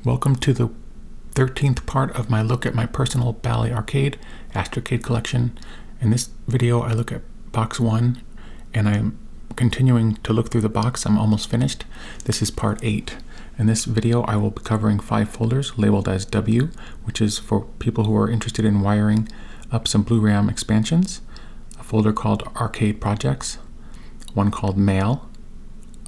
Welcome to the 13th part of my look at my personal Bally arcade, Astrocade collection. In this video I look at box 1 and I'm continuing to look through the box. I'm almost finished. This is part 8. In this video I will be covering 5 folders labeled as W, which is for people who are interested in wiring up some Blu-ray expansions, a folder called Arcade Projects, one called Mail,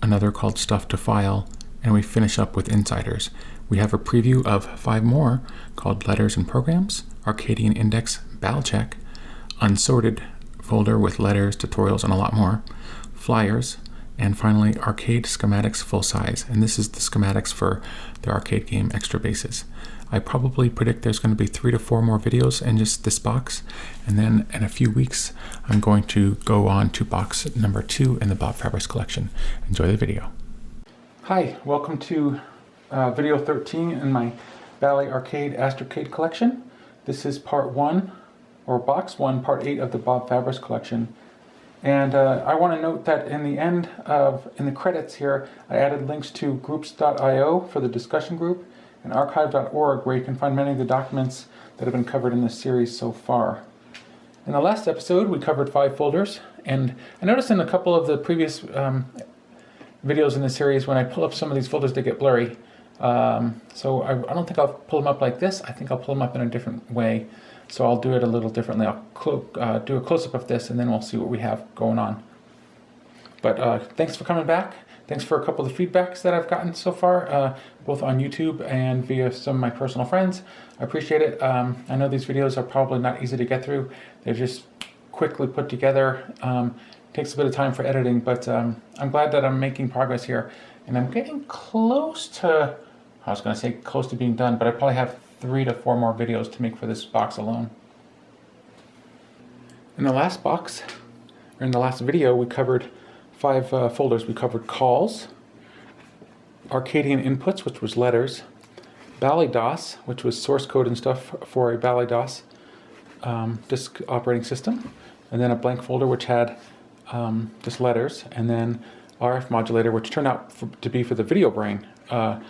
another called Stuff to File, and we finish up with Insiders. We have a preview of 5 more called Letters and Programs, Arcadian Index, Ball Check, Unsorted folder with letters, tutorials, and a lot more, Flyers, and finally Arcade Schematics Full Size. And this is the schematics for the arcade game Extra Bases. I probably predict there's going to be 3 to 4 more videos in just this box, and then in a few weeks I'm going to go on to box number 2 in the Bob Fabris collection. Enjoy the video. Hi, welcome to video 13 in my Bally Arcade Astrocade collection. This is part 1, or box 1, part 8 of the Bob Fabris collection. And I want to note that in the credits here, I added links to groups.io for the discussion group and archive.org, where you can find many of the documents that have been covered in this series so far. In the last episode, we covered 5 folders, and I noticed in a couple of the previous videos in the series, when I pull up some of these folders, they get blurry. So I don't think I'll pull them up like this. I think I'll pull them up in a different way. So I'll do it a little differently. I'll do a close-up of this, and then we'll see what we have going on. But thanks for coming back. Thanks for a couple of feedbacks that I've gotten so far, both on YouTube and via some of my personal friends. I appreciate it. I know these videos are probably not easy to get through. They're just quickly put together. Takes a bit of time for editing, but I'm glad that I'm making progress here. And I'm getting close to, I was going to say close to being done, but I probably have 3 to 4 more videos to make for this box alone. In the last box, or in the last video, we covered 5 folders. We covered Calls, Arcadian Inputs, which was letters, Bally DOS, which was source code and stuff for a Bally DOS disk operating system, and then a blank folder which had just letters, and then RF modulator, which turned out to be for the video brain, a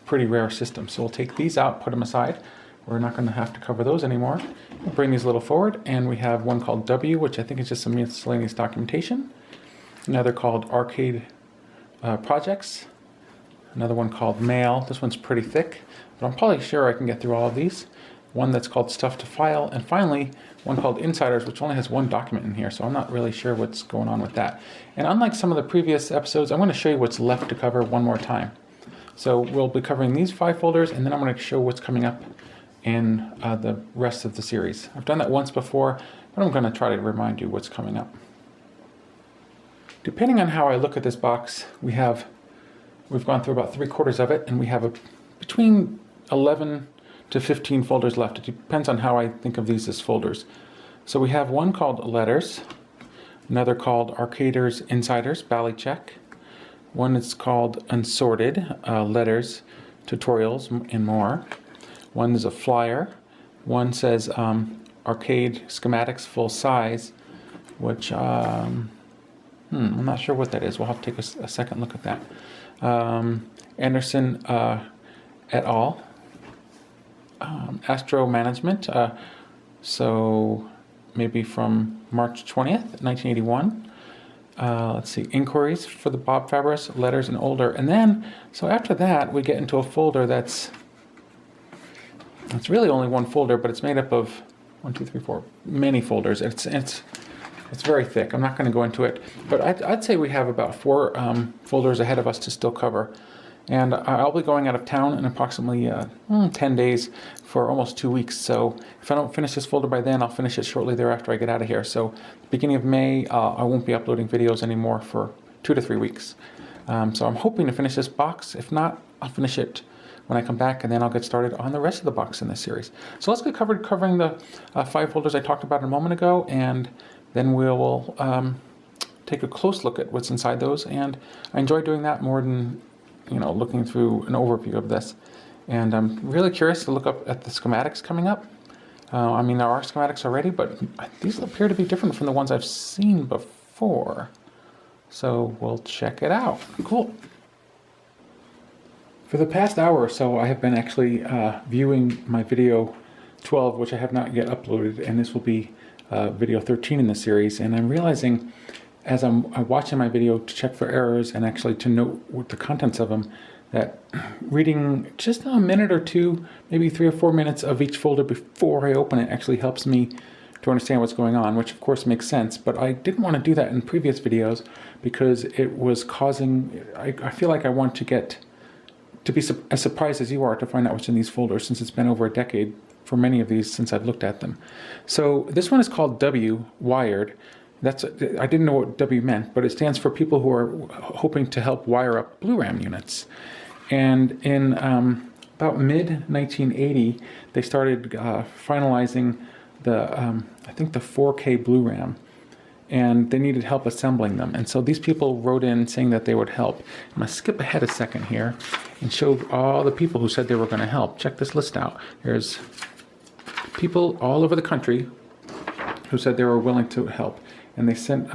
pretty rare system. So we'll take these out, put them aside. We're not going to have to cover those anymore. We'll bring these a little forward, and we have one called W, which I think is just some miscellaneous documentation. Another called Arcade Projects. Another one called Mail. This one's pretty thick, but I'm probably sure I can get through all of these. One that's called Stuff to File, and finally one called Insiders, which only has 1 document in here, so I'm not really sure what's going on with that. And unlike some of the previous episodes, I'm going to show you what's left to cover one more time. So we'll be covering these 5 folders, and then I'm going to show what's coming up in the rest of the series. I've done that once before, but I'm going to try to remind you what's coming up. Depending on how I look at this box, we've gone through about 3/4 of it, and we have between 11 to 15 folders left. It depends on how I think of these as folders. So we have one called Letters, another called Arcaders Insiders, Bally Check, one is called Unsorted, Letters, Tutorials, and more. One is a Flyer. One says Arcade Schematics Full Size, which I'm not sure what that is. We'll have to take a second look at that. Anderson et al. Astro Management, so maybe from March 20th, 1981. Let's see, Inquiries for the Bob Fabris, Letters and Older. And then, so after that, we get into a folder it's really only 1 folder, but it's made up of 1, 2, 3, 4, many folders. It's very thick. I'm not going to go into it, but I'd say we have about 4 folders ahead of us to still cover. And I'll be going out of town in approximately 10 days for almost 2 weeks. So if I don't finish this folder by then, I'll finish it shortly thereafter I get out of here. So beginning of May, I won't be uploading videos anymore for 2 to 3 weeks. So I'm hoping to finish this box. If not, I'll finish it when I come back, and then I'll get started on the rest of the box in this series. So let's get covering the 5 folders I talked about a moment ago, and then we'll take a close look at what's inside those. And I enjoy doing that more than looking through an overview of this. And I'm really curious to look up at the schematics coming up. I mean, there are schematics already, but these appear to be different from the ones I've seen before. So we'll check it out. Cool. For the past hour or so, I have been actually viewing my video 12, which I have not yet uploaded, and this will be video 13 in the series. And I'm realizing, as I'm watching my video to check for errors and actually to note what the contents of them, that reading just a minute or two, maybe 3 or 4 minutes of each folder before I open it actually helps me to understand what's going on, which of course makes sense. But I didn't want to do that in previous videos because it was causing, I feel like I want to get to be as surprised as you are to find out what's in these folders, since it's been over a decade for many of these since I've looked at them. So this one is called W, wired. I didn't know what W meant, but it stands for people who are hoping to help wire up Blu-ram units. And in about mid-1980, they started finalizing the, I think the 4K Blu-ram, and they needed help assembling them. And so these people wrote in saying that they would help. I'm going to skip ahead a second here and show all the people who said they were going to help. Check this list out. There's people all over the country who said they were willing to help. And they sent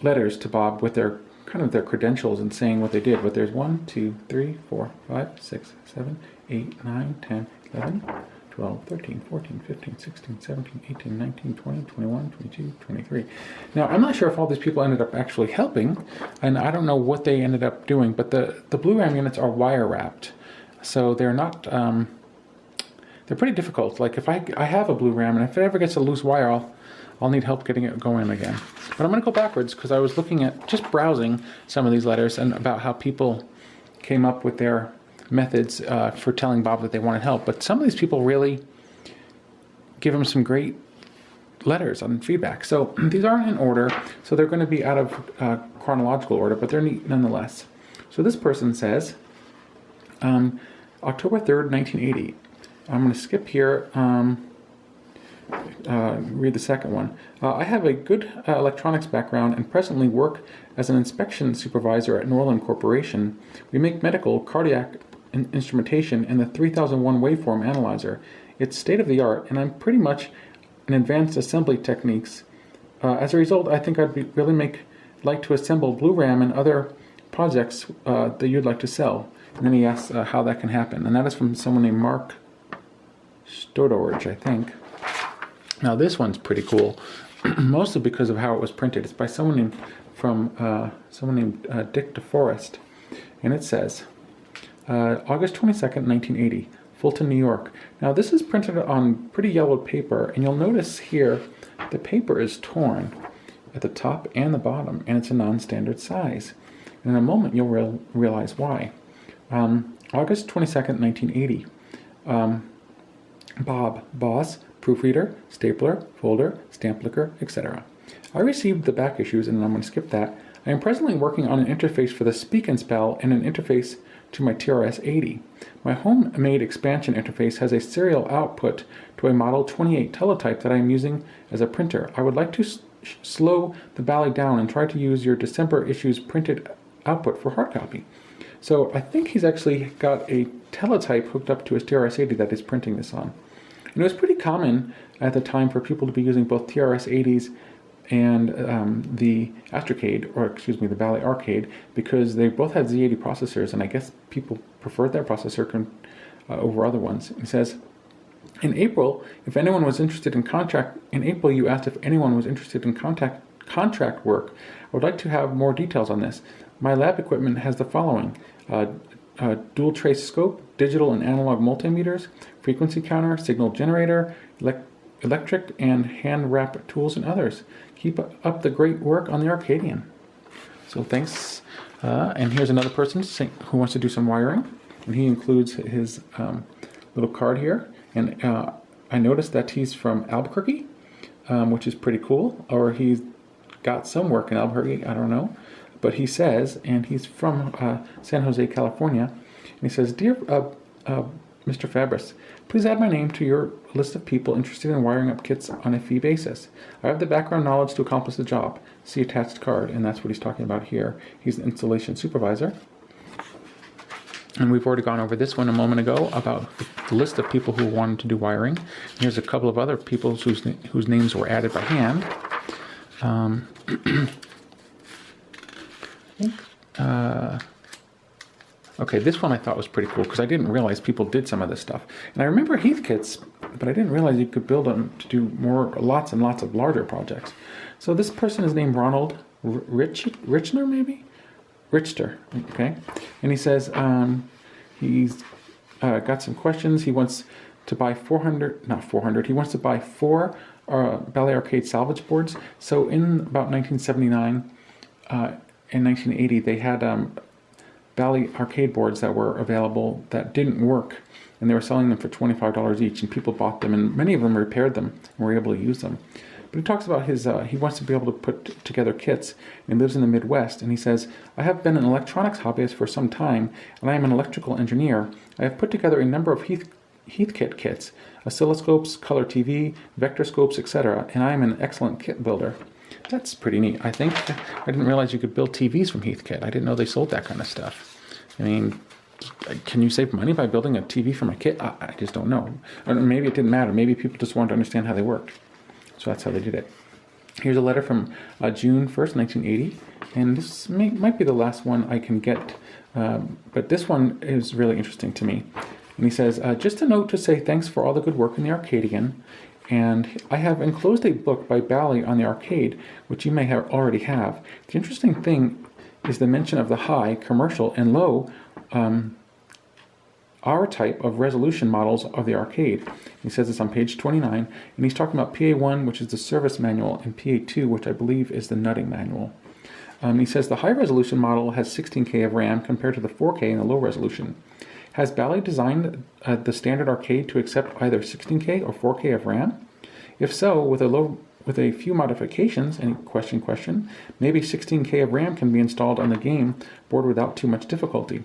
letters to Bob with their kind of their credentials and saying what they did. But there's 1, 2, 3, 4, 5, 6, 7, 8, 9, 10, 11, 12, 13, 14, 15, 16, 17, 18, 19, 20, 21, 22, 23. Now, I'm not sure if all these people ended up actually helping, and I don't know what they ended up doing, but the Blu-ram units are wire wrapped. So they're not, they're pretty difficult. Like if I have a Blu-ram, and if it ever gets a loose wire, I'll need help getting it going again. But I'm going to go backwards because I was looking at, just browsing some of these letters and about how people came up with their methods for telling Bob that they wanted help. But some of these people really give him some great letters on feedback. So these aren't in order, so they're going to be out of chronological order, but they're neat nonetheless. So this person says, October 3rd, 1980. I'm going to skip here, read the second one. I have a good electronics background and presently work as an inspection supervisor at Norland Corporation. We make medical, cardiac instrumentation and the 3001 waveform analyzer. It's state-of-the-art, and I'm pretty much in advanced assembly techniques. As a result, I think I'd really like to assemble Blu-ram and other projects that you'd like to sell. And then he asks how that can happen. And that is from someone named Mark Stradurge, I think. Now this one's pretty cool, mostly because of how it was printed. It's by someone named Dick DeForest, and it says, August 22nd, 1980, Fulton, New York. Now this is printed on pretty yellowed paper, and you'll notice here the paper is torn at the top and the bottom, and it's a non-standard size. And in a moment you'll realize why. August 22nd, 1980. Bob, boss, proofreader, stapler, folder, stamp licker, etc. I received the back issues, and I'm going to skip that. I am presently working on an interface for the Speak and Spell and an interface to my TRS-80. My homemade expansion interface has a serial output to a Model 28 Teletype that I am using as a printer. I would like to slow the Bally down and try to use your December issue's printed output for hard copy. So I think he's actually got a Teletype hooked up to his TRS-80 that he's printing this on. And it was pretty common at the time for people to be using both TRS-80s and the Astrocade, or excuse me, the Bally Arcade, because they both had Z80 processors, and I guess people preferred that processor over other ones. It says, in April, if anyone was interested in you asked if anyone was interested in contract work. I would like to have more details on this. My lab equipment has the following: dual trace scope, digital and analog multimeters, frequency counter, signal generator, electric and hand wrap tools, and others. Keep up the great work on the Arcadian. So thanks. And here's another person who wants to do some wiring, and he includes his little card here. And I noticed that he's from Albuquerque, which is pretty cool, or he's got some work in Albuquerque, I don't know. But he says, and he's from San Jose, California, and he says, Dear Mr. Fabris, please add my name to your list of people interested in wiring up kits on a fee basis. I have the background knowledge to accomplish the job. See attached card, and that's what he's talking about here. He's an installation supervisor. And we've already gone over this one a moment ago about the list of people who wanted to do wiring. And here's a couple of other people whose names were added by hand. I Okay, this one I thought was pretty cool because I didn't realize people did some of this stuff. And I remember Heathkits, but I didn't realize you could build them to do lots and lots of larger projects. So this person is named Ronald Richner, maybe? Richter, okay? And he says he's got some questions. He wants to buy he wants to buy 4 Bally Arcade salvage boards. So in about 1979 and 1980, they had Bally arcade boards that were available that didn't work, and they were selling them for $25 each, and people bought them, and many of them repaired them and were able to use them. But he talks about he wants to be able to put together kits, and he lives in the Midwest, and he says, I have been an electronics hobbyist for some time, and I am an electrical engineer. I have put together a number of Heathkit kits, oscilloscopes, color TV, vectorscopes, etc., and I am an excellent kit builder. That's pretty neat. I think I didn't realize you could build TVs from Heathkit. I didn't know they sold that kind of stuff. I mean, can you save money by building a TV from a kit? I just don't know. Or maybe it didn't matter. Maybe people just wanted to understand how they worked. So that's how they did it. Here's a letter from June 1st, 1980. And this might be the last one I can get. But this one is really interesting to me. And he says, just a note to say thanks for all the good work in the arcade again. And I have enclosed a book by Bally on the arcade, which you may already have. The interesting thing is the mention of the high, commercial, and low our type of resolution models of the arcade. He says this on page 29, and he's talking about PA1, which is the service manual, and PA2, which I believe is the nutting manual. He says the high resolution model has 16K of RAM compared to the 4K in the low resolution. Has Bally designed the standard arcade to accept either 16K or 4K of RAM? If so, with a few modifications, and question, maybe 16K of RAM can be installed on the game board without too much difficulty.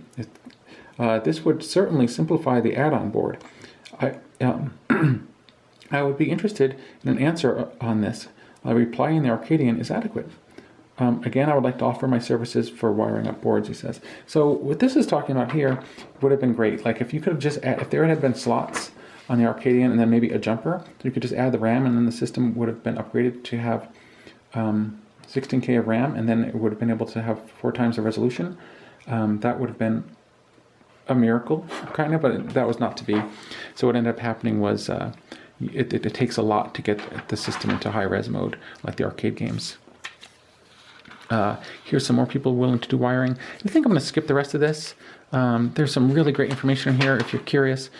This would certainly simplify the add-on board. I would be interested in an answer on this. A reply in the Arcadian is adequate. Again, I would like to offer my services for wiring up boards, he says. So what this is talking about here would have been great. Like if you could have just, if there had been slots on the Arcadian and then maybe a jumper, you could just add the RAM and then the system would have been upgraded to have 16K of RAM, and then it would have been able to have 4 times the resolution. That would have been a miracle, kind of, but that was not to be. So what ended up happening was it takes a lot to get the system into high-res mode, like the arcade games. Here's some more people willing to do wiring. I think I'm going to skip the rest of this. There's some really great information in here if you're curious.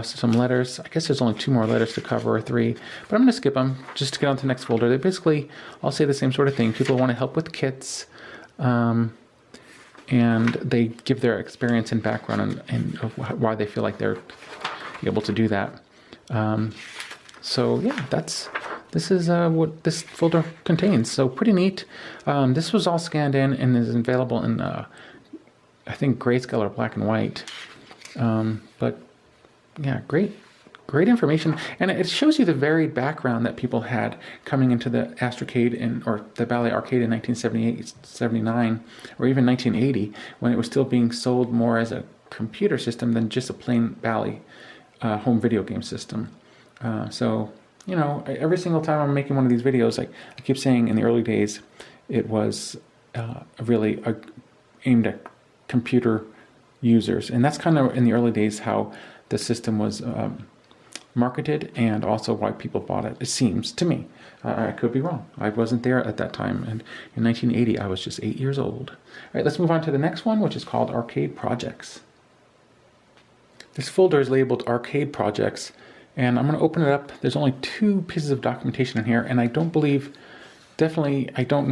Some letters. I guess there's only 2 more letters to cover, or 3. But I'm going to skip them just to get on to the next folder. They basically all say the same sort of thing. People want to help with kits. And they give their experience and background and why they feel like they're able to do that. So yeah, this is what this folder contains. So pretty neat. This was all scanned in and is available in, I think, grayscale or black and white. But yeah, great information. And it shows you the varied background that people had coming into the Astrocade or the Bally Arcade in 1978, 79, or even 1980, when it was still being sold more as a computer system than just a plain Bally home video game system. So, you know, every single time I'm making one of these videos, I keep saying in the early days, it was really aimed at computer users. And that's kind of in the early days how the system was marketed, and also why people bought it. It seems to me. I could be wrong. I wasn't there at that time, and in 1980 I was just 8 years old. All right, let's move on to the next one, which is called Arcade Projects. This folder is labeled Arcade Projects, and I'm going to open it up. There's only 2 pieces of documentation in here, and I don't know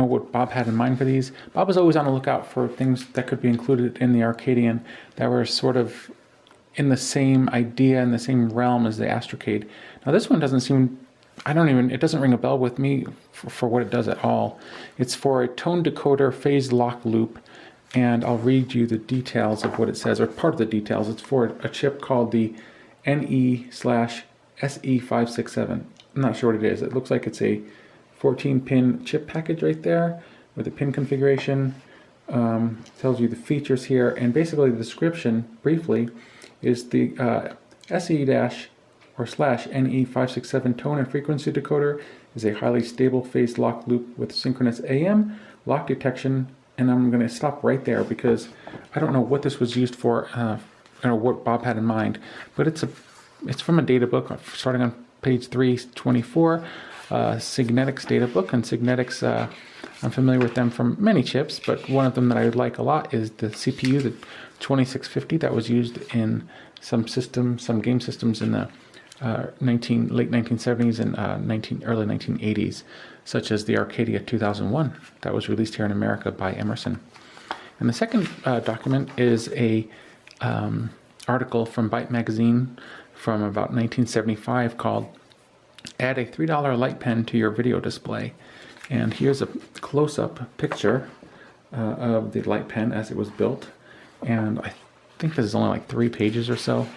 what Bob had in mind for these. Bob was always on the lookout for things that could be included in the Arcadian that were sort of in the same idea, in the same realm as the Astrocade. Now this one doesn't seem, it doesn't ring a bell with me for what it does at all. It's for a tone decoder phase lock loop, and I'll read you the details of what it says, or part of the details. It's for a chip called the NE/SE567. I'm not sure what it is. It looks like it's a 14-pin chip package right there with the pin configuration. Tells you the features here, and basically the description, briefly, is the SE/NE567 tone and frequency decoder is a highly stable phase lock loop with synchronous AM, lock detection, and I'm going to stop right there because I don't know what this was used for, or what Bob had in mind, but it's from a data book starting on page 324, Signetics data book. And Signetics, I'm familiar with them from many chips, but one of them that I like a lot is the CPU, the 2650, that was used in some game systems in the late 1970s and early 1980s, such as the Arcadia 2001 that was released here in America by Emerson. And the second document is a article from Byte magazine from about 1975 called "Add a $3 light pen to your video display." And here's a close-up picture of the light pen as it was built. And I think this is only like 3 pages or so.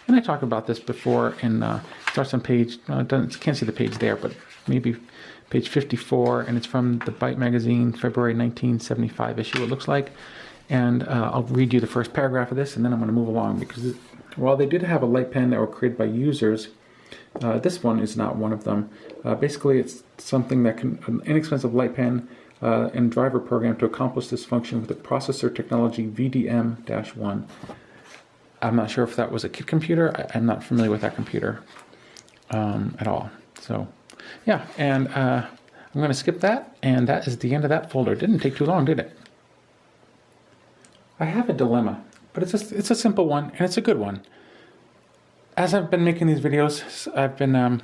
And I talked about this before, and starts on page, can't see the page there, but maybe page 54, and it's from the Byte magazine, February 1975 issue, it looks like. And I'll read you the first paragraph of this, and then I'm going to move along, because while they did have a light pen that were created by users, this one is not one of them. Basically, it's something that an inexpensive light pen and driver program to accomplish this function with the processor technology VDM-1. I'm not sure if that was a kit computer. I'm not familiar with that computer at all. So, yeah, and I'm going to skip that, and that is the end of that folder. It didn't take too long, did it? I have a dilemma, but it's a simple one, and it's a good one. As I've been making these videos, I've been,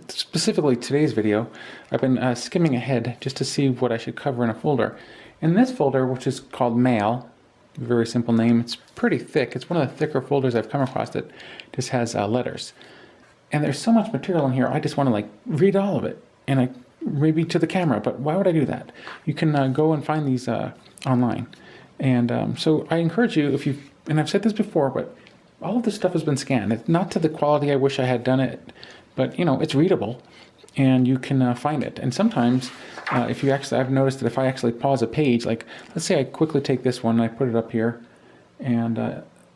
specifically today's video, I've been skimming ahead just to see what I should cover in a folder. In this folder, which is called Mail, very simple name, it's pretty thick. It's one of the thicker folders I've come across that just has letters. And there's so much material in here, I just want to read all of it, and maybe to the camera, but why would I do that? You can go and find these online. And so I encourage you, and I've said this before, but all of this stuff has been scanned. It's not to the quality I wish I had done it, but it's readable, and you can find it. And sometimes, I've noticed that if I actually pause a page, like let's say I quickly take this one and I put it up here, and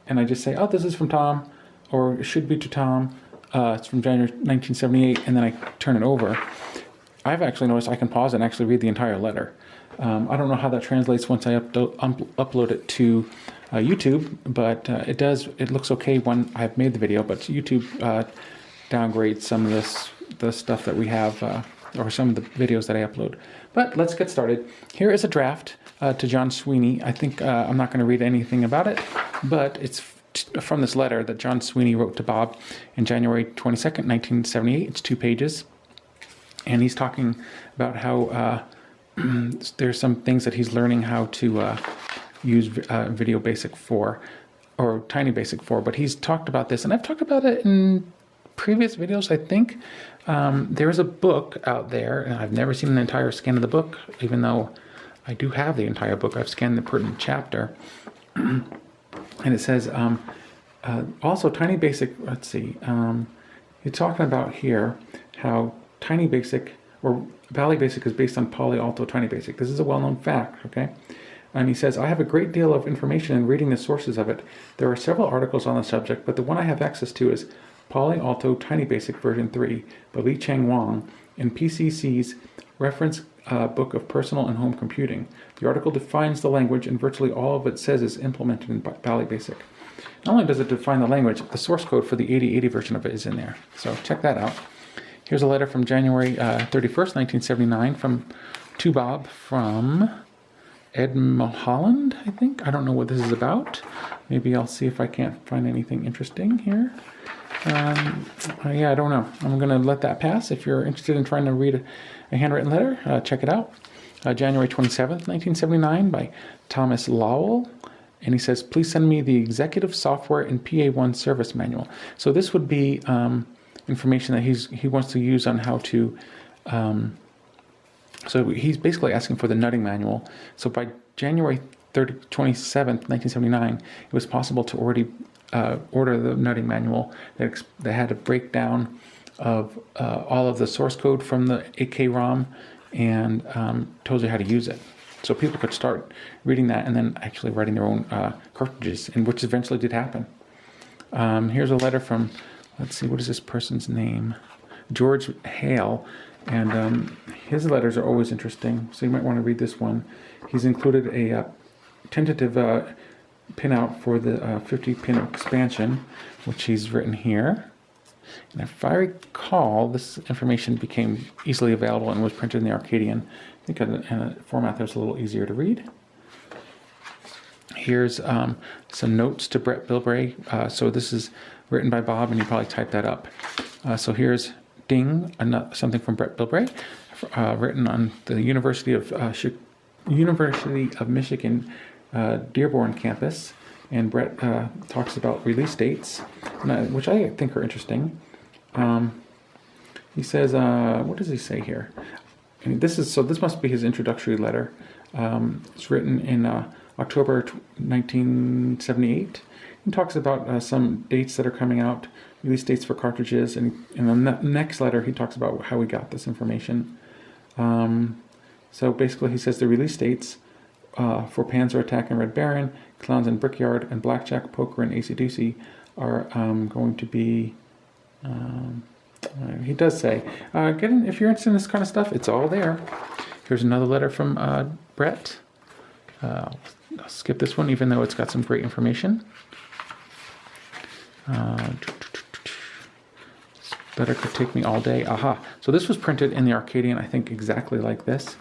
I just say, oh, this is from Tom, or it should be to Tom. It's from January 1978, and then I turn it over. I've actually noticed I can pause and actually read the entire letter. I don't know how that translates once I upload it to YouTube, but it looks okay when I've made the video, but YouTube downgrades some of the stuff that we have, or some of the videos that I upload. But let's get started. Here is a draft to John Sweeney. I think I'm not going to read anything about it, but it's from this letter that John Sweeney wrote to Bob in January 22nd, 1978. It's 2 pages. And he's talking about how there's some things that he's learning how to use Video Basic 4 or Tiny Basic 4, but he's talked about this, and I've talked about it in previous videos, I think. There's a book out there, and I've never seen an entire scan of the book, even though I do have the entire book. I've scanned the pertinent chapter. And it says, also Tiny Basic, let's see, you're talking about here how Tiny Basic, or Bally Basic, is based on Poly Alto Tiny Basic. This is a well-known fact, okay? And he says, I have a great deal of information in reading the sources of it. There are several articles on the subject, but the one I have access to is Poly Alto Tiny Basic version 3 by Le-Chen Wang in PCC's reference book of personal and home computing. The article defines the language, and virtually all of it says is implemented in Bally Basic. Not only does it define the language, the source code for the 8080 version of it is in there. So check that out. Here's a letter from January 31st, 1979 to Bob from Ed Mulholland, I think. I don't know what this is about. Maybe I'll see if I can't find anything interesting here. Yeah, I don't know. I'm going to let that pass. If you're interested in trying to read a handwritten letter, check it out. January 27th, 1979 by Thomas Lowell. And he says, please send me the executive software and PA1 service manual. So this would be information that he wants to use on how to... so he's basically asking for the nutting manual. So by January 27th, 1979, it was possible to already order the nutting manual that had a breakdown of all of the source code from the 8K ROM and tells you how to use it. So people could start reading that and then actually writing their own cartridges, and which eventually did happen. Here's a letter from, let's see, what is this person's name? George Hale. And his letters are always interesting, so you might want to read this one. He's included a tentative pinout for the 50-pin expansion, which he's written here. And if I recall, this information became easily available and was printed in the Arcadian. I think in a format that's a little easier to read. Here's some notes to Brett Bilbray. So this is written by Bob, and he probably typed that up. So here's Ding, something from Brett Bilbray, written on the University of Michigan Dearborn campus. And Brett talks about release dates, which I think are interesting. He says, what does he say here? And this must be his introductory letter. It's written in October 1978. He talks about some dates that are coming out, release dates for cartridges, and in the next letter he talks about how we got this information. So basically he says the release dates for Panzer Attack and Red Baron, Clowns and Brickyard, and Blackjack, Poker, and AC/DC are going to be... he does say, if you're interested in this kind of stuff, it's all there. Here's another letter from Brett. I'll skip this one, even though it's got some great information. This letter could take me all day. Aha. So this was printed in the Arcadian, I think, exactly like this.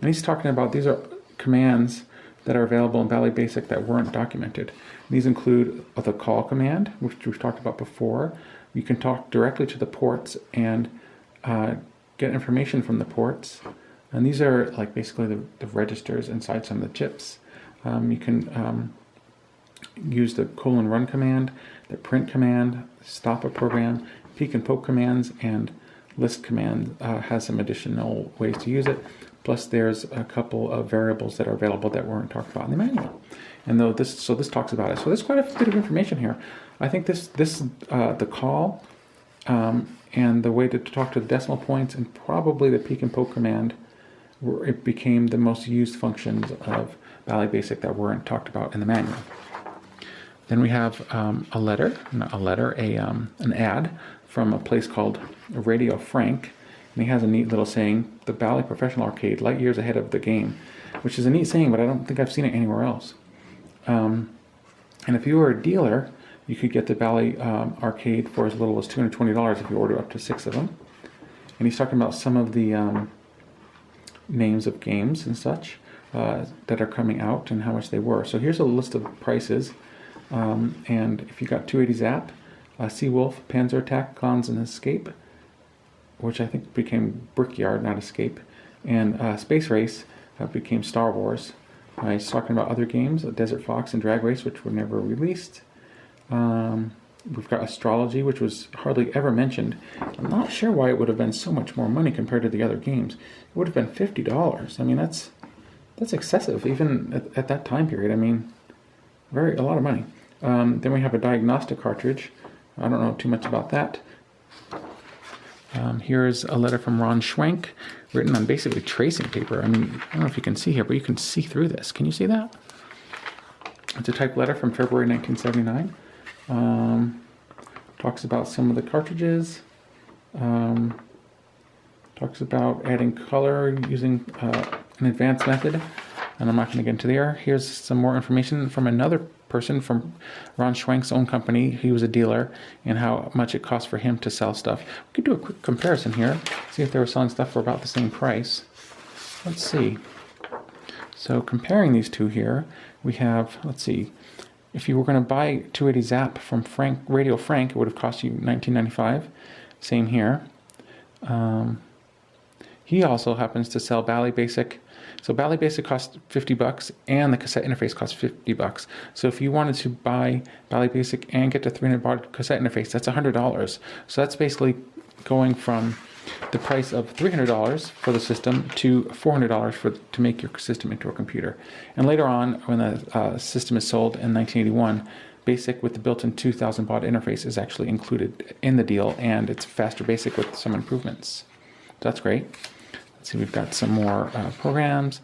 And he's talking about these are commands that are available in Bally Basic that weren't documented. These include the call command, which we've talked about before. You can talk directly to the ports and get information from the ports. And these are like basically the registers inside some of the chips. You can use the :run command, the print command, stop a program, peek and poke commands, and list command has some additional ways to use it. Plus there's a couple of variables that are available that weren't talked about in the manual. And this talks about it. So there's quite a bit of information here. I think the call and the way to talk to the decimal points, and probably the peek and poke command, it became the most used functions of Bally Basic that weren't talked about in the manual. Then we have an ad from a place called Radio Frank, and he has a neat little saying, "The Bally Professional Arcade, light years ahead of the game," which is a neat saying, but I don't think I've seen it anywhere else. And if you were a dealer, you could get the Bally Arcade for as little as $220 if you order up to 6 of them. And he's talking about some of the names of games and such that are coming out and how much they were. So here's a list of prices. And if you got 280 Zap, Seawolf, Panzer Attack, Clowns and Escape, which I think became Brickyard, not Escape, and Space Race became Star Wars. He's talking about other games, Desert Fox and Drag Race, which were never released. We've got Astrology, which was hardly ever mentioned. I'm not sure why it would have been so much more money compared to the other games. It would have been $50. I mean, that's excessive, even at that time period. I mean, a lot of money. Then we have a diagnostic cartridge. I don't know too much about that. Here's a letter from Ron Schwenk, written on basically tracing paper. I mean, I don't know if you can see here, but you can see through this. Can you see that? It's a typed letter from February 1979. Talks about some of the cartridges. Talks about adding color using an advanced method. And I'm not going to get into there. Here's some more information from another person from Ron Schwenk's own company. He was a dealer, and how much it cost for him to sell stuff. We could do a quick comparison here, see if they were selling stuff for about the same price. Let's see. So comparing these two here, we have, let's see, if you were going to buy 280 Zap from Radio Frank, it would have cost you $19.95. Same here. He also happens to sell Bally Basic. So Bally Basic costs $50, and the cassette interface costs $50. So if you wanted to buy Bally Basic and get the 300-baud cassette interface, that's $100. So that's basically going from the price of $300 for the system to $400 to make your system into a computer. And later on, when the system is sold in 1981, Basic with the built-in 2000 baud interface is actually included in the deal, and it's faster Basic with some improvements. So that's great. Let's see, we've got some more programs,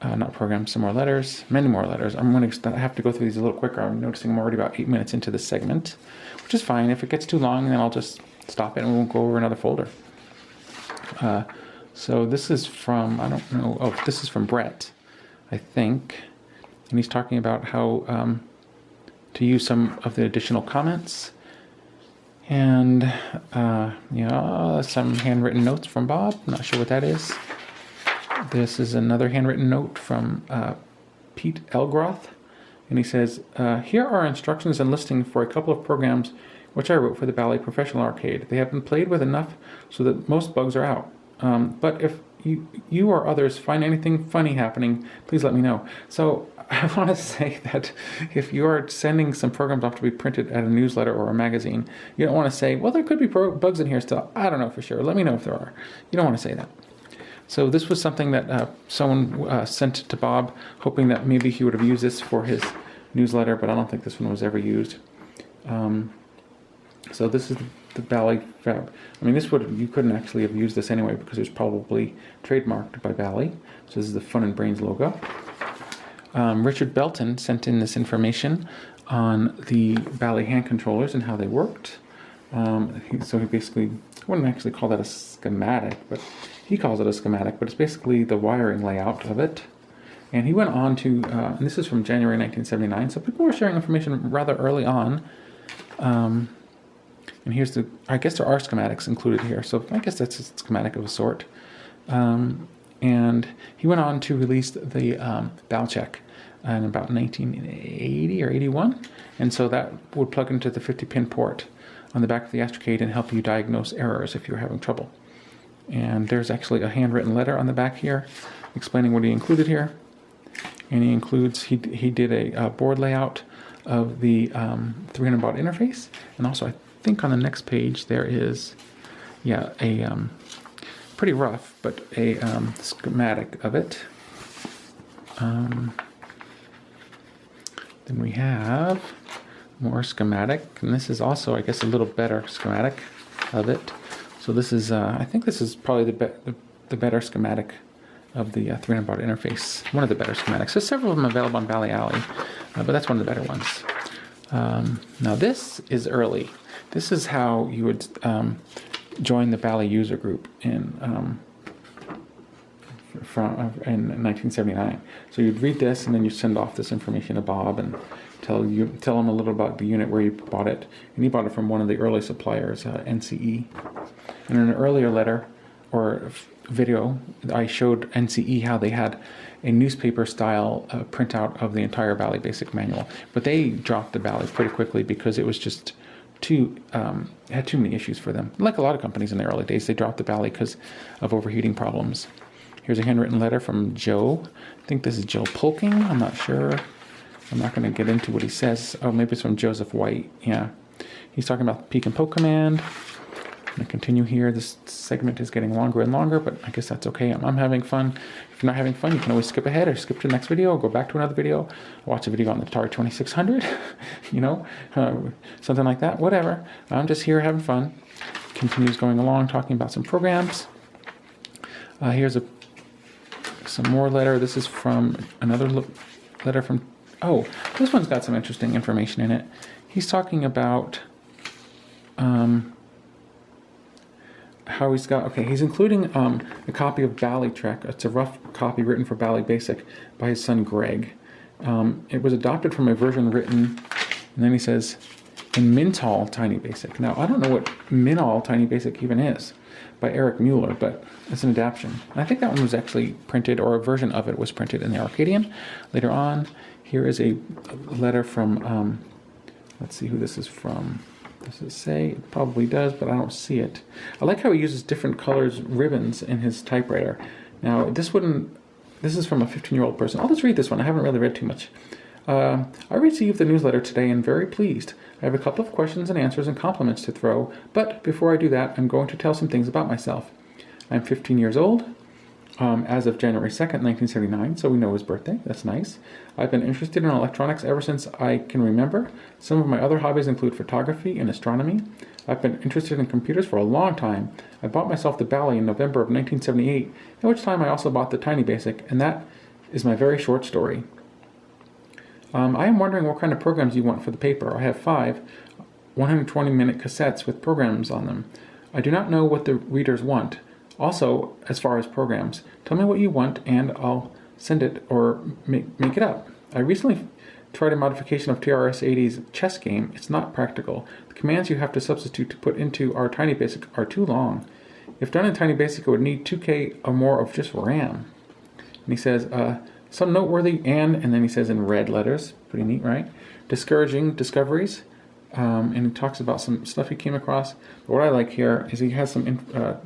some more letters, many more letters. I'm going to have to go through these a little quicker. I'm noticing I'm already about 8 minutes into this segment, which is fine. If it gets too long, then I'll just stop it and we'll go over another folder. So this is from, I don't know, oh, this is from Brett, I think. And he's talking about how to use some of the additional comments. And, some handwritten notes from Bob. Not sure what that is. This is another handwritten note from Pete Elgroth. And he says, here are instructions and listing for a couple of programs which I wrote for the Bally Professional Arcade. They have been played with enough so that most bugs are out. But if you or others find anything funny happening, please let me know. So I want to say that if you are sending some programs off to be printed at a newsletter or a magazine, you don't want to say, well, there could be bugs in here still. I don't know for sure. Let me know if there are. You don't want to say that. So this was something that someone sent to Bob, hoping that maybe he would have used this for his newsletter, but I don't think this one was ever used. So this is the Bally Fab. I mean, you couldn't actually have used this anyway because it was probably trademarked by Bally. So this is the Fun and Brains logo. Richard Belton sent in this information on the Bally hand controllers and how they worked. So he basically, I wouldn't actually call that a schematic, but he calls it a schematic, but it's basically the wiring layout of it. And he went on to, and this is from January 1979, so people were sharing information rather early on. And here's I guess there are schematics included here, so I guess that's a schematic of a sort. And he went on to release the Bal check in about 1980 or 81. And so that would plug into the 50-pin port on the back of the Astrocade and help you diagnose errors if you're having trouble. And there's actually a handwritten letter on the back here explaining what he included here. And he includes, he did a board layout of the 300 baud interface. And also, I think on the next page there is, a pretty rough, but a schematic of it. Then we have more schematic, and this is also, I guess, a little better schematic of it. So this is, I think this is probably the better schematic of the 300 baud interface. One of the better schematics. There's several of them available on Bally Alley, but that's one of the better ones. Now this is early. This is how you would join the Bally user group in 1979. So you'd read this and then you send off this information to Bob and tell him a little about the unit where you bought it. And he bought it from one of the early suppliers, NCE. And in an earlier letter or video, I showed NCE how they had a newspaper style printout of the entire Bally basic manual. But they dropped the Bally pretty quickly because it was just had too many issues for them. Like a lot of companies in the early days, they dropped the Bally because of overheating problems. Here's a handwritten letter from Joe. I think this is Joe Polking. I'm not sure. I'm not going to get into what he says. Oh, maybe it's from Joseph White. Yeah. He's talking about the peek and poke command. I'm going to continue here. This segment is getting longer and longer, but I guess that's okay. I'm having fun. If you're not having fun, you can always skip ahead or skip to the next video or go back to another video. Watch a video on the Atari 2600, something like that. Whatever. I'm just here having fun. Continues going along, talking about some programs. Here's some more letter. This is from another letter from, this one's got some interesting information in it. He's talking about how he's including a copy of Bally Trek. It's a rough copy written for Bally Basic by his son Greg. It was adopted from a version written, and then he says, in Mintal Tiny Basic. Now, I don't know what Mintal Tiny Basic even is by Eric Mueller, but it's an adaptation. And I think that one was actually printed, or a version of it was printed in the Arcadian. Later on, here is a letter from, let's see who this is from. Does it say? It probably does, but I don't see it. I like how he uses different colors ribbons in his typewriter. Now, this is from a 15-year-old person. I'll just read this one. I haven't really read too much. I received the newsletter today and very pleased. I have a couple of questions and answers and compliments to throw, but before I do that, I'm going to tell some things about myself. I'm 15 years old, as of January 2nd, 1979, so we know his birthday. That's nice. I've been interested in electronics ever since I can remember. Some of my other hobbies include photography and astronomy. I've been interested in computers for a long time. I bought myself the Bally in November of 1978, at which time I also bought the Tiny Basic, and that is my very short story. I am wondering what kind of programs you want for the paper. I have 5 120-minute cassettes with programs on them. I do not know what the readers want. Also, as far as programs, tell me what you want and I'll send it or make it up. I recently tried a modification of TRS-80's chess game. It's not practical. The commands you have to substitute to put into our Tiny Basic are too long. If done in Tiny Basic, it would need 2K or more of just RAM. And he says, some noteworthy and then he says in red letters, pretty neat, right? Discouraging discoveries. And he talks about some stuff he came across. But what I like here is he has some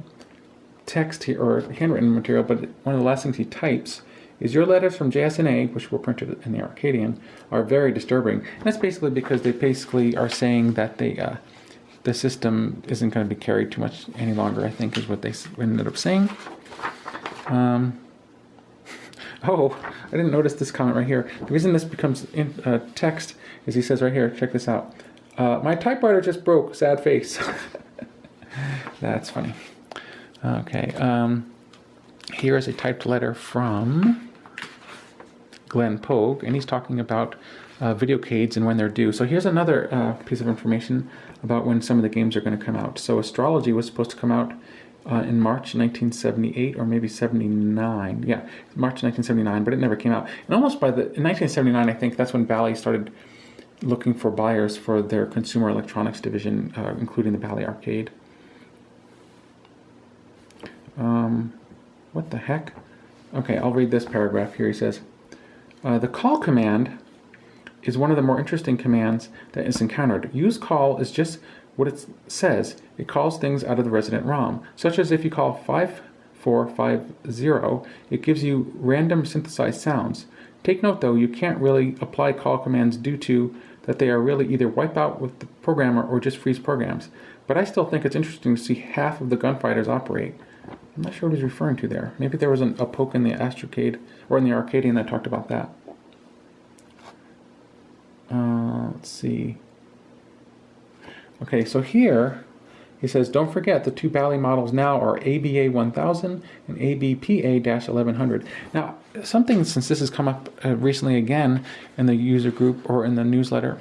text here, or handwritten material, but one of the last things he types is your letters from JSNA, which were printed in the Arcadian, are very disturbing. And that's basically because they basically are saying that the system isn't going to be carried too much any longer, I think is what they ended up saying. Oh, I didn't notice this comment right here. The reason this becomes text is he says right here, check this out. My typewriter just broke, sad face. That's funny. Okay, here is a typed letter from Glenn Pogue, and he's talking about videocades and when they're due. So here's another piece of information about when some of the games are going to come out. So Astrology was supposed to come out in March 1978 or maybe 79. Yeah, March 1979, but it never came out. And almost in 1979, I think that's when Bally started looking for buyers for their consumer electronics division, including the Bally Arcade. What the heck? Okay, I'll read this paragraph here. He says, the call command is one of the more interesting commands that is encountered. Use call is just what it says. It calls things out of the resident ROM, such as if you call 5450, it gives you random synthesized sounds. Take note though, you can't really apply call commands due to that they are really either wipe out with the programmer or just freeze programs. But I still think it's interesting to see half of the gunfighters operate. I'm not sure what he's referring to there. Maybe there was a poke in the Astrocade or in the Arcadian that talked about that. Let's see. Okay, so here he says, don't forget the two Bally models now are ABA 1000 and ABPA-1100. Now, something, since this has come up recently again in the user group or in the newsletter,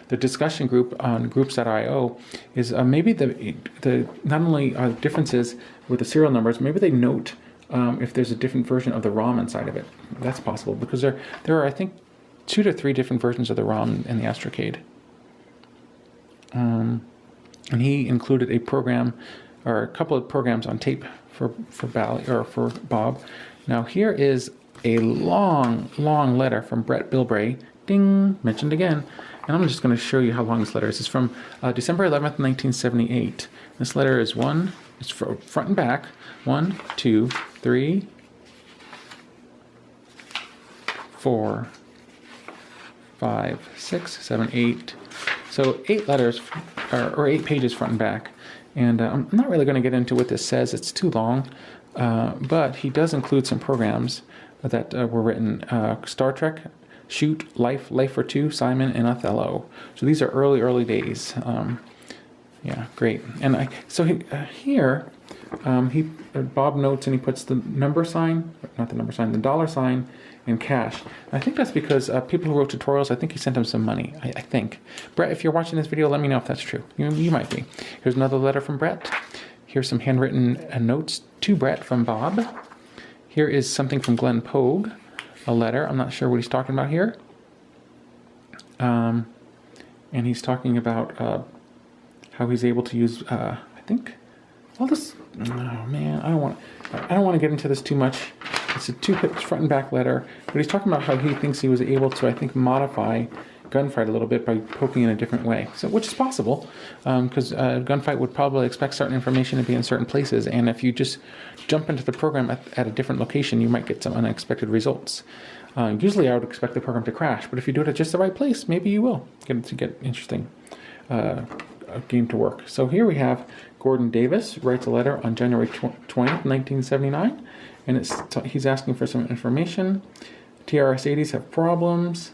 the discussion group on groups.io, is maybe the not only differences with the serial numbers, maybe they note if there's a different version of the ROM inside of it. That's possible, because there are, I think, 2 to 3 different versions of the ROM in the Astrocade. And he included a program, or a couple of programs on tape for Bally, or for Bob. Now here is a long letter from Brett Bilbray, ding, mentioned again. And I'm just going to show you how long this letter is. It's from December 11th, 1978. This letter is it's front and back, 1, 2, 3, 4, 5, 6, 7, 8. So 8 letters, or 8 pages front and back. And I'm not really going to get into what this says. It's too long. But he does include some programs that were written. Star Trek, Shoot, Life for Two, Simon, and Othello. So these are early days. Yeah, great. And here, Bob notes and he puts the number sign, not the number sign, the dollar sign, and cash. I think that's because people who wrote tutorials, I think he sent them some money, I think. Brett, if you're watching this video, let me know if that's true. You might be. Here's another letter from Brett. Here's some handwritten notes to Brett from Bob. Here is something from Glenn Pogue, a letter. I'm not sure what he's talking about here. And he's talking about how he's able to use, I think, all this. Oh man, I don't want to get into this too much. It's a 2-page front and back letter, but he's talking about how he thinks he was able to, I think, modify Gunfight a little bit by poking in a different way. So, which is possible, because Gunfight would probably expect certain information to be in certain places, and if you just jump into the program at a different location, you might get some unexpected results. Usually, I would expect the program to crash, but if you do it at just the right place, maybe you will get interesting game to work. So here we have Gordon Davis writes a letter on January 20th, 1979, and he's asking for some information. TRS-80s have problems.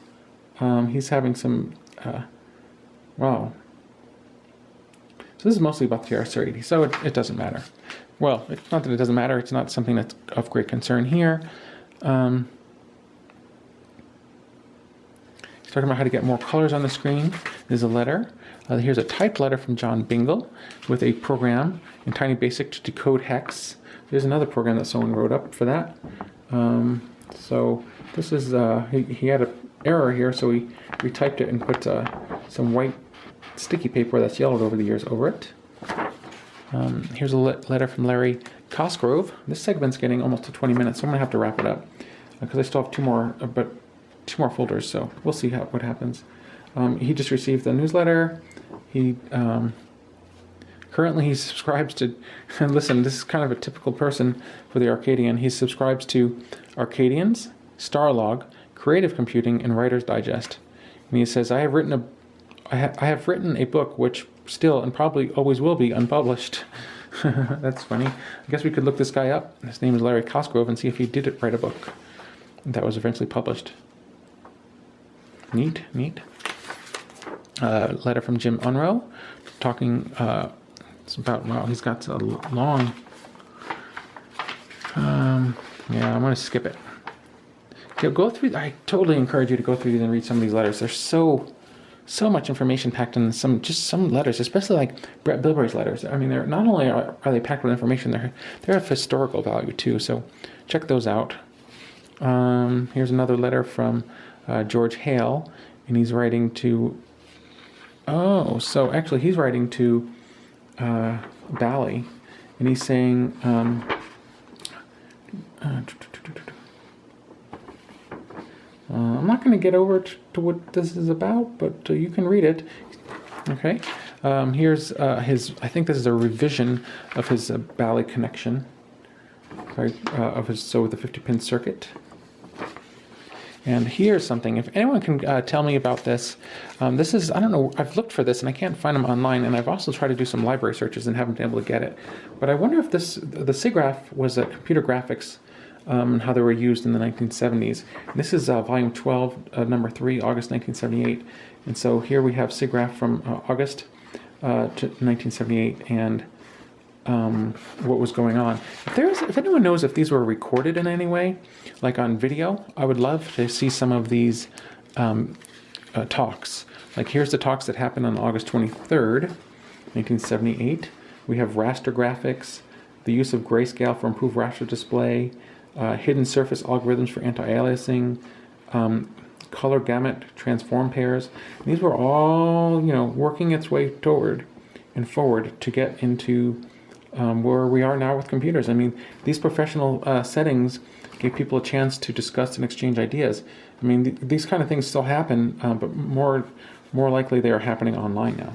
He's having some, wow. So this is mostly about the TRS-80, so it doesn't matter. Well, it's not that it doesn't matter, it's not something that's of great concern here. He's talking about how to get more colors on the screen. There's a letter. Here's a typed letter from John Bingle with a program in Tiny Basic to decode hex. There's another program that someone wrote up for that. So this is, he had an error here, so he retyped it and put some white sticky paper that's yellowed over the years over it. Here's a letter from Larry Cosgrove. This segment's getting almost to 20 minutes, so I'm going to have to wrap it up because I still have two more folders, so we'll see what happens. He just received the newsletter. He currently he subscribes to, and listen, this is kind of a typical person for the Arcadian. He subscribes to Arcadians, Starlog, Creative Computing, and Writer's Digest. And he says, I have written a book which still and probably always will be unpublished. That's funny. I guess we could look this guy up. His name is Larry Cosgrove and see if he did write a book that was eventually published. Neat. Letter from Jim Unroe talking it's about, wow, he's got a long, yeah, I'm going to skip it. Go through, I totally encourage you to go through these and read some of these letters. There's so much information packed in some letters, especially like Brett Bilberry's letters. I mean, they're not only are they packed with information, they're of historical value too, so check those out. Here's another letter from George Hale, and he's writing to, so actually he's writing to Bally, and he's saying, I'm not going to get over to what this is about, but you can read it. Okay. Here's his, I think this is a revision of his Bally connection, right, of his, so the 50-pin circuit. And here's something, if anyone can tell me about this, this is, I don't know, I've looked for this and I can't find them online, and I've also tried to do some library searches and haven't been able to get it. But I wonder if the SIGGRAPH was a computer graphics, and how they were used in the 1970s. This is volume 12, number 3, August 1978. And so here we have SIGGRAPH from August to 1978 and what was going on. If anyone knows if these were recorded in any way, like on video, I would love to see some of these talks. Like here's the talks that happened on August 23rd, 1978. We have raster graphics, the use of grayscale for improved raster display, hidden surface algorithms for anti-aliasing, color gamut transform pairs. These were all, working its way toward and forward to get into where we are now with computers. I mean, these professional settings gave people a chance to discuss and exchange ideas. I mean, these kind of things still happen, but more likely they are happening online now.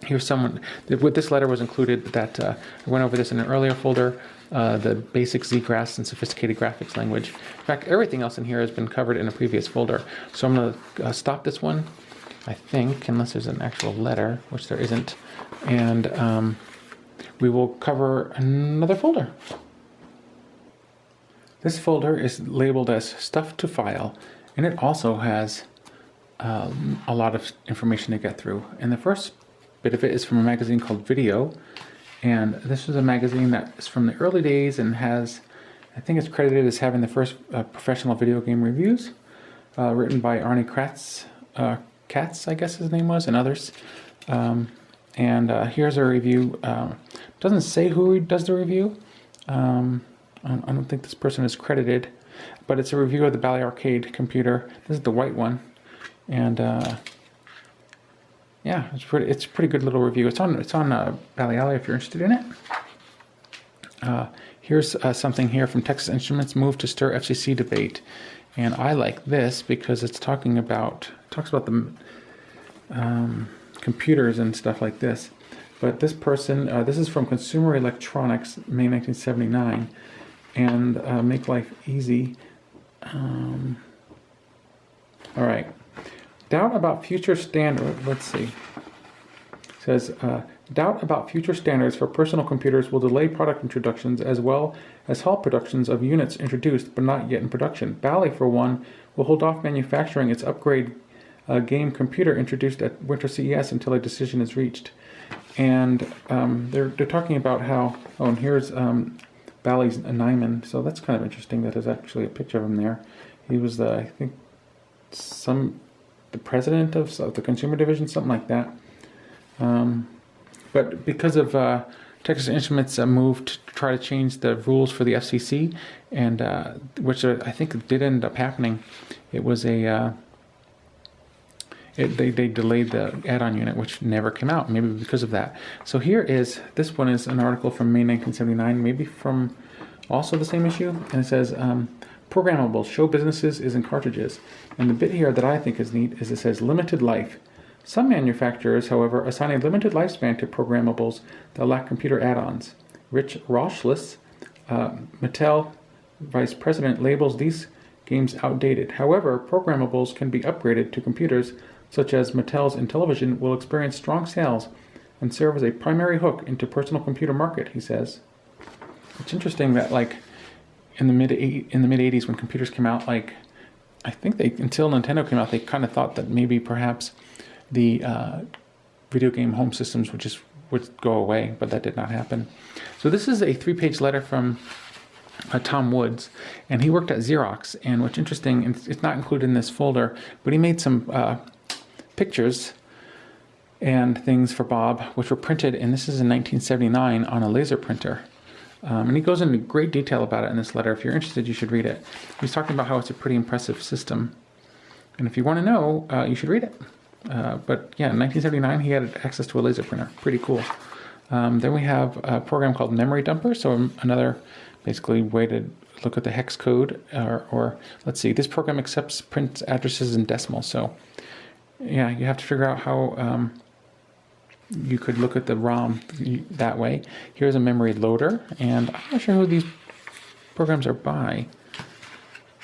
Here's someone, with this letter was included that, I went over this in an earlier folder, the basic ZGRAS and sophisticated graphics language. In fact, everything else in here has been covered in a previous folder. So I'm going to stop this one, I think, unless there's an actual letter, which there isn't. And we will cover another folder. This folder is labeled as Stuff to File, and it also has a lot of information to get through. And the first bit of it is from a magazine called Video. And this is a magazine that is from the early days and has, I think it's credited as having the first professional video game reviews, written by Arnie Katz, I guess his name was, and others. Here's a review. Doesn't say who does the review. I don't think this person is credited, but it's a review of the Bally Arcade computer. This is the white one. And yeah, it's a pretty good little review. It's on Bally Alley if you're interested in it. Here's something here from Texas Instruments, Move to Stir FCC Debate. And I like this because it talks about the computers and stuff like this. But this person, this is from Consumer Electronics, May 1979, and Make Life Easy. All right. Doubt about future standards. Let's see. It says, doubt about future standards for personal computers will delay product introductions as well as halt productions of units introduced but not yet in production. Bally, for one, will hold off manufacturing its upgrade game computer introduced at Winter CES until a decision is reached. And they're talking about how, and here's Bally's Nyman. So that's kind of interesting that there's actually a picture of him there. He was I think the president of the consumer division, something like that. But because of Texas Instruments' move to try to change the rules for the FCC, and which I think did end up happening, it was a they delayed the add-on unit, which never came out, maybe because of that. So this one is an article from May 1979, maybe from also the same issue, and it says, programmables, show businesses is in cartridges. And the bit here that I think is neat is it says limited life. Some manufacturers, however, assign a limited lifespan to programmables that lack computer add-ons. Rich Rochless, Mattel vice president, labels these games outdated. However, programmables can be upgraded to computers such as Mattel's Intellivision will experience strong sales and serve as a primary hook into personal computer market, he says. It's interesting that in the mid 80s when computers came out, I think until Nintendo came out, they kind of thought that maybe perhaps the video game home systems would go away, but that did not happen. So this is a 3-page letter from Tom Woods, and he worked at Xerox. And what's interesting, it's not included in this folder, but he made some pictures and things for Bob, which were printed, and this is in 1979 on a laser printer. And he goes into great detail about it in this letter. If you're interested, you should read it. He's talking about how it's a pretty impressive system. And if you want to know, you should read it. But yeah, in 1979, he had access to a laser printer. Pretty cool. Then we have a program called Memory Dumper. So another basically way to look at the hex code. Or let's see, this program accepts print addresses in decimal. So yeah, you have to figure out how you could look at the ROM that way. Here's a memory loader, and I'm not sure who these programs are by.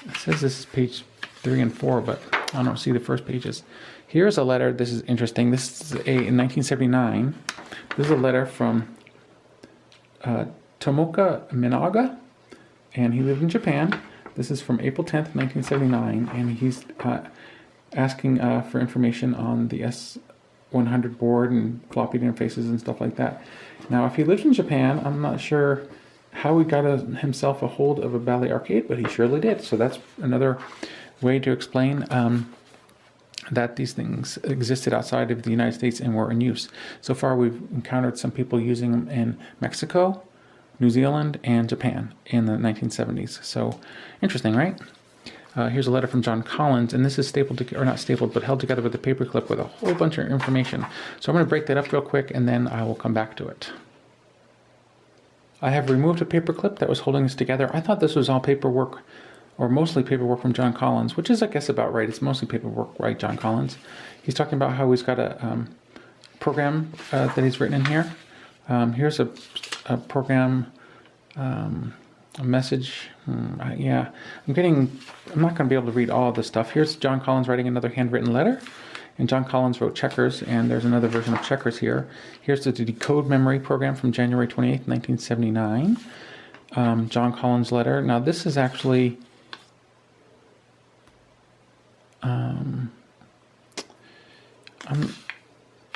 It says this is page 3 and 4, but I don't see the first pages. Here's a letter. This is interesting. This is in 1979. This is a letter from Tomoka Minaga, and he lived in Japan. This is from April 10th, 1979, and he's asking for information on the S100 board and floppy interfaces and stuff like that. Now, if he lives in Japan, I'm not sure how he got himself a hold of a Bally arcade, but he surely did. So that's another way to explain that these things existed outside of the United States and were in use. So far, we've encountered some people using them in Mexico, New Zealand, and Japan in the 1970s. So interesting, right? Here's a letter from John Collins, and this is not stapled, but held together with a paperclip with a whole bunch of information. So I'm going to break that up real quick, and then I will come back to it. I have removed a paperclip that was holding this together. I thought this was all paperwork, or mostly paperwork from John Collins, which is, I guess, about right. It's mostly paperwork, right, John Collins? He's talking about how he's got a program that he's written in here. Here's a program, a message. Yeah, I'm not going to be able to read all of this stuff. Here's John Collins writing another handwritten letter. And John Collins wrote Checkers, and there's another version of Checkers here. Here's the decode memory program from January 28th, 1979. John Collins' letter. Now, this is actually...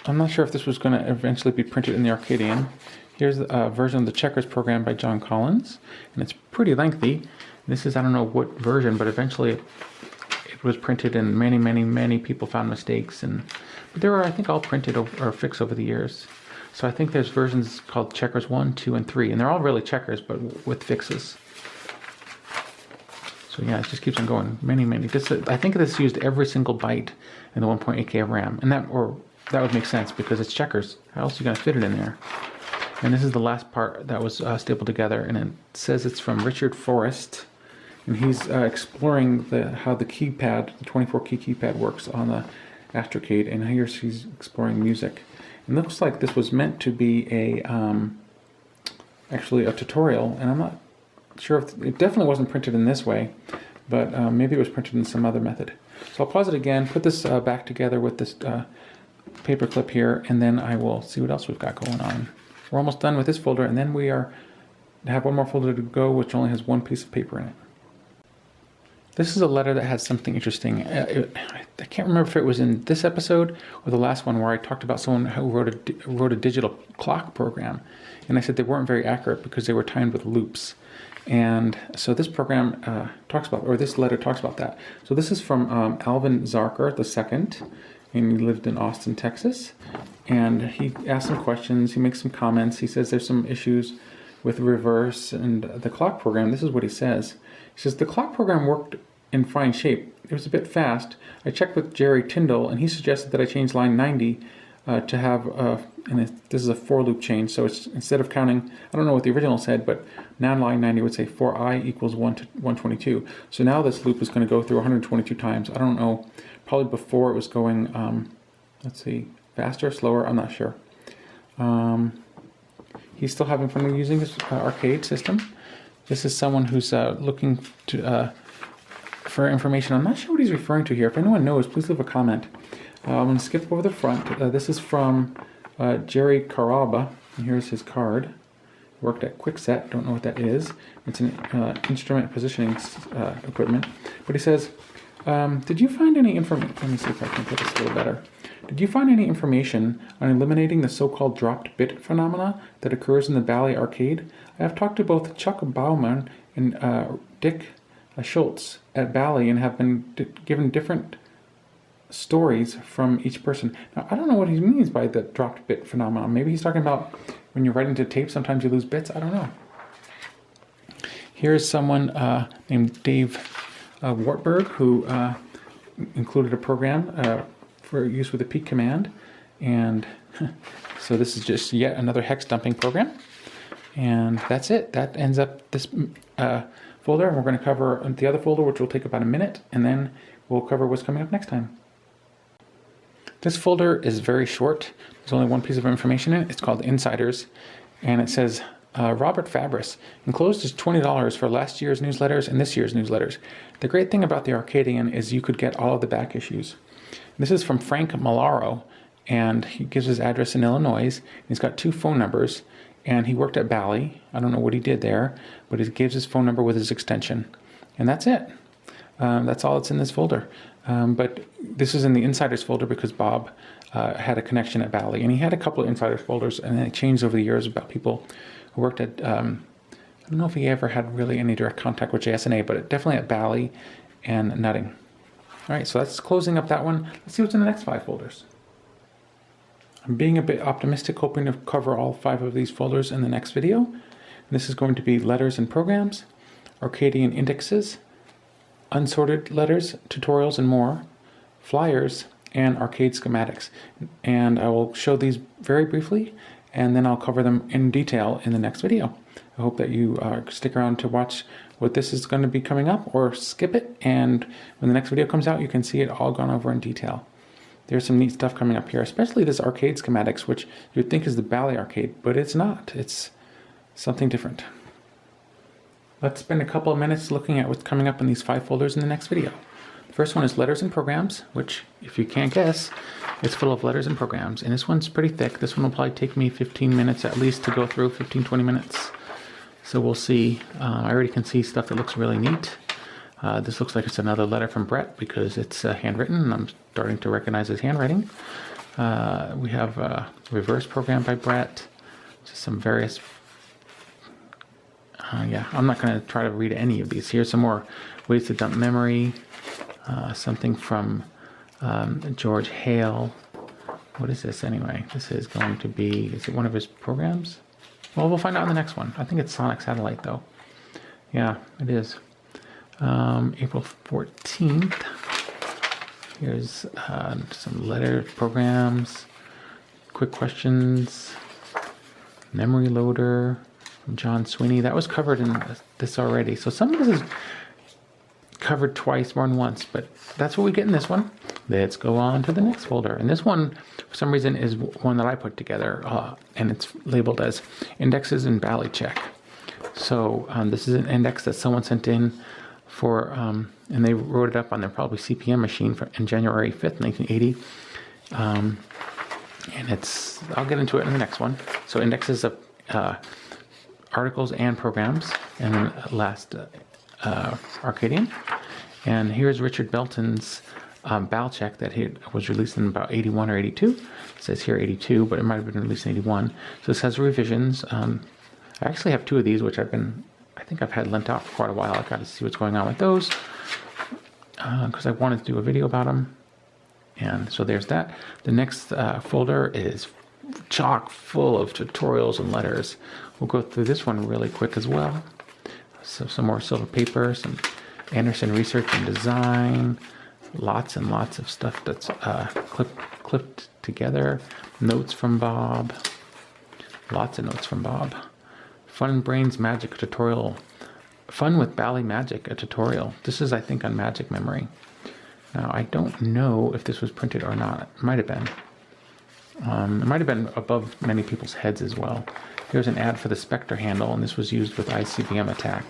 I'm not sure if this was going to eventually be printed in the Arcadian. Here's a version of the Checkers program by John Collins, and it's pretty lengthy. This is, I don't know what version, but eventually it was printed, and many people found mistakes. But they were, I think, all printed or fixed over the years. So I think there's versions called Checkers 1, 2, and 3, and they're all really checkers, but with fixes. So yeah, it just keeps on going. Many. I think this used every single byte in the 1.8K of RAM, and that would make sense because it's checkers. How else are you going to fit it in there? And this is the last part that was stapled together, and it says it's from Richard Forrest, and he's exploring how the keypad, the 24-key keypad, works on the Astrocade, and he's exploring music. And it looks like this was meant to be actually a tutorial, and I'm not sure if it definitely wasn't printed in this way, but maybe it was printed in some other method. So I'll pause it again, put this back together with this paper clip here, and then I will see what else we've got going on. We're almost done with this folder, and then we have one more folder to go, which only has one piece of paper in it. This is a letter that has something interesting. I can't remember if it was in this episode or the last one where I talked about someone who wrote a digital clock program, and I said they weren't very accurate because they were timed with loops. And so this program talks about, or this letter talks about that. So this is from Alvin Zarker II, and he lived in Austin, Texas. And he asks some questions, he makes some comments, he says there's some issues with reverse and the clock program. This is what he says. He says, the clock program worked in fine shape. It was a bit fast. I checked with Jerry Tyndall, and he suggested that I change line 90 to have, this is a for loop change, so it's instead of counting, I don't know what the original said, but now line 90 would say for I equals 1 to 122. So now this loop is going to go through 122 times. I don't know, probably before it was going, let's see, faster, slower, I'm not sure. He's still having fun using this arcade system. This is someone who's looking to for information. I'm not sure what he's referring to here. If anyone knows, please leave a comment. I'm going to skip over the front. This is from Jerry Caraba, and here's his card. Worked at Quickset, don't know what that is. It's an instrument positioning equipment. But he says, did you find any information? Let me see if I can put this a little better. Did you find any information on eliminating the so-called dropped bit phenomena that occurs in the Bally arcade? I have talked to both Chuck Bauman and Dick Schultz at Bally and have been given different stories from each person. Now, I don't know what he means by the dropped bit phenomenon. Maybe he's talking about when you're writing to tape, sometimes you lose bits. I don't know. Here's someone named Dave Wartberg who included a program for use with the peek command. And so this is just yet another hex dumping program. And that's it. That ends up this folder. And we're going to cover the other folder, which will take about a minute. And then we'll cover what's coming up next time. This folder is very short. There's only one piece of information in it. It's called Insiders. And it says, Robert Fabris, enclosed is $20 for last year's newsletters and this year's newsletters. The great thing about the Arcadian is you could get all of the back issues. This is from Frank Malaro, and he gives his address in Illinois. He's got 2 phone numbers, and he worked at Bally. I don't know what he did there, but he gives his phone number with his extension. And that's it. That's all that's in this folder. But this is in the Insiders folder because Bob had a connection at Bally. And he had a couple of Insiders folders, and then it changed over the years about people who worked at, I don't know if he ever had really any direct contact with JSNA, but definitely at Bally and Nutting. All right, so that's closing up that one. Let's see what's in the next 5 folders. I'm being a bit optimistic, hoping to cover all 5 of these folders in the next video. And this is going to be letters and programs, Arcadian indexes, unsorted letters, tutorials and more, flyers, and arcade schematics. And I will show these very briefly, and then I'll cover them in detail in the next video. I hope that you stick around to watch what this is going to be coming up, or skip it, and when the next video comes out, you can see it all gone over in detail. There's some neat stuff coming up here, especially this arcade schematics, which you'd think is the Bally arcade, but it's not. It's something different. Let's spend a couple of minutes looking at what's coming up in these 5 folders in the next video. The first one is letters and programs, which, if you can't guess, it's full of letters and programs. And this one's pretty thick. This one will probably take me 15 minutes at least to go through, 15-20 minutes. So we'll see. I already can see stuff that looks really neat. This looks like it's another letter from Brett because it's handwritten, and I'm starting to recognize his handwriting. We have a reverse program by Brett. Just some various... yeah, I'm not going to try to read any of these. Here's some more ways to dump memory. Something from George Hale. What is this anyway? This is going to be... Is it one of his programs? Well, we'll find out in the next one. I think it's Sonic Satellite, though. Yeah, it is. April 14th. Here's some letter programs, quick questions, memory loader from John Sweeney. That was covered in this already. So some of this is covered twice, more than once, but that's what we get in this one. Let's go on to the next folder. And this one, for some reason, is one that I put together, and it's labeled as Indexes and Bally Check. So this is an index that someone sent in for, and they wrote it up on their probably CPM machine in January 5th, 1980. And it's, I'll get into it in the next one. So indexes of articles and programs, and then last Arcadian. And here's Richard Belton's Ball Check that was released in about 81 or 82. It says here 82, but it might have been released in 81. So this has revisions. I actually have 2 of these, which I think I've had lent out for quite a while. I got to see what's going on with those because I wanted to do a video about them. And so there's that. The next folder is chock full of tutorials and letters. We'll go through this one really quick as well. So some more silver paper, some Anderson research and design, lots and lots of stuff that's clipped together. Notes from Bob, lots of notes from Bob. Fun Brains Magic tutorial. Fun with Bally Magic, a tutorial. This is, I think, on Magic Memory. Now, I don't know if this was printed or not. It might have been. It might have been above many people's heads as well. Here's an ad for the Spectre handle, and this was used with ICBM attack.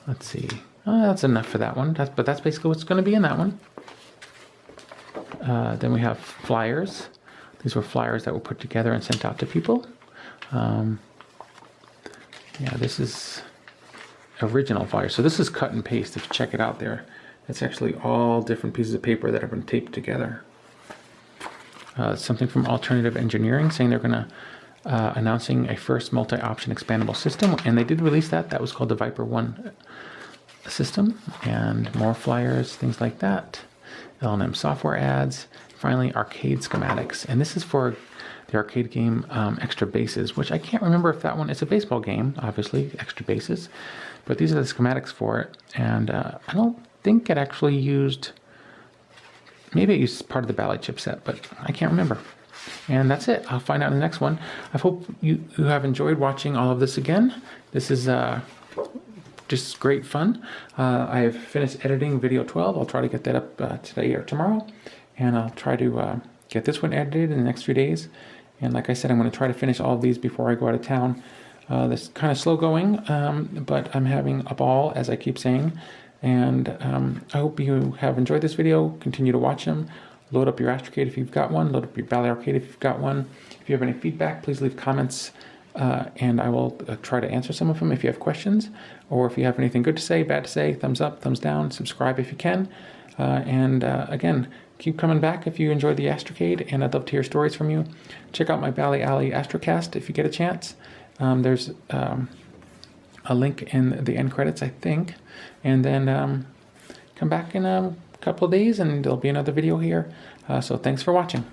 Let's see. That's enough for that one. But that's basically what's going to be in that one. Then we have flyers. These were flyers that were put together and sent out to people. Yeah, this is original flyer. So this is cut and paste. If you check it out there, it's actually all different pieces of paper that have been taped together. Something from Alternative Engineering saying they're going to announcing a first multi-option expandable system, and they did release that. That was called the Viper 1 system, and more flyers, things like that. L&M software ads. Finally, arcade schematics, and this is for the arcade game Extra Bases, which I can't remember if that one, it's a baseball game, obviously, Extra Bases, but these are the schematics for it, and I don't think it actually used, maybe it used part of the Bally chipset, but I can't remember. And that's it. I'll find out in the next one. I hope you have enjoyed watching all of this again. This is just great fun. I have finished editing video 12. I'll try to get that up today or tomorrow. And I'll try to get this one edited in the next few days. And like I said, I'm going to try to finish all of these before I go out of town. This is kind of slow going, but I'm having a ball, as I keep saying. And I hope you have enjoyed this video. Continue to watch them. Load up your Astrocade if you've got one. Load up your Bally Arcade if you've got one. If you have any feedback, please leave comments, and I will try to answer some of them if you have questions. Or if you have anything good to say, bad to say, thumbs up, thumbs down, subscribe if you can. And again, keep coming back if you enjoyed the Astrocade, and I'd love to hear stories from you. Check out my Bally Alley Astrocast if you get a chance. There's a link in the end credits, I think. And then come back in couple of days and there'll be another video here. So thanks for watching.